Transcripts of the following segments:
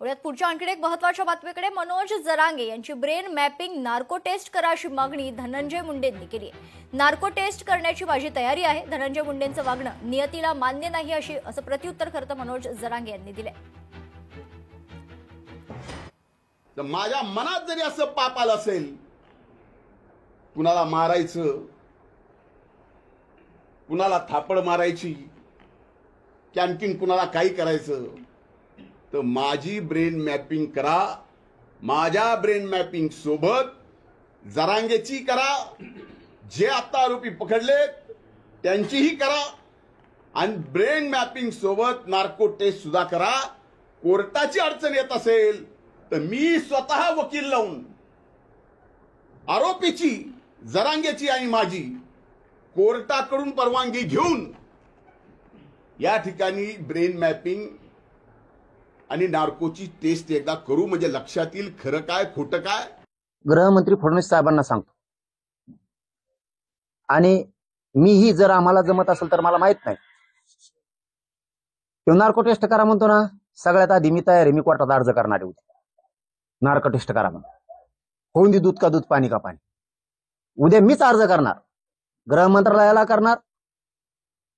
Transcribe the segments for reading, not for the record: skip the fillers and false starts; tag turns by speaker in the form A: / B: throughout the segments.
A: पुण्यात पुढच्या आणखी एक महत्त्वाच्या बातमीकडे मनोज जरांगे यांची ब्रेन मॅपिंग नार्को टेस्ट करा अशी मागणी धनंजय मुंडेंनी केली आहे। नार्को टेस्ट करण्याची माझी तयारी आहे। धनंजय मुंडेंचं वागणं नियतीला मान्य नाही असं प्रत्युत्तर खरं मनोज जरांगे यांनी दिले।
B: माझ्या मनात जरी असं पाप आलं असेल, कुणाला मारायचं, कुणाला थापड मारायची, की आणखीन कुणाला काही करायचं, तर माझी ब्रेन मॅपिंग करा। माझ्या ब्रेन मॅपिंग सोबत जरांगेची करा, जे आता आरोपी पकडलेत त्यांचीही करा, आणि ब्रेन मॅपिंग सोबत नार्को टेस्ट सुद्धा करा। कोर्टाची अडचण येत असेल तर मी स्वतः वकील लावून आरोपीची, जरांगेची आणि माझी कोर्टाकडून परवानगी घेऊन या ठिकाणी ब्रेन मॅपिंग आणि नार्कोची टेस्ट एकदा करू, म्हणजे लक्षात येईल खरं काय खोटं काय।
C: गृहमंत्री फडणवीस साहेबांना सांगतो, आणि मीही जर आम्हाला जमत असेल तर, मला माहित नाही तो नार्को टेस्ट करा म्हणतो ना, सगळ्यात आधी मी तयार आहे, मी कोर्टात अर्ज करणार आहे नार्को टेस्ट करा म्हणून। होऊन दे दूध का दूध, पाणी का पाणी। उद्या मीच अर्ज करणार, गृह मंत्रालयाला करणार,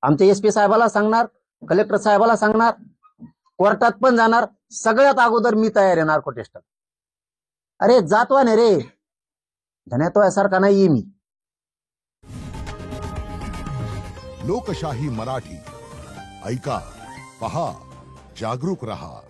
C: आमच्या एसपी साहेबाला सांगणार, कलेक्टर साहेबाला सांगणार, कोर्टात पण जाणार। सगळ्यात अगोदर मी तयार आहे नार्को टेस्ट। अरे जातवा नाही रे, धन्यातो सारखा नाही मी।
D: लोकशाही मराठी ऐका, पहा, जागरूक रहा।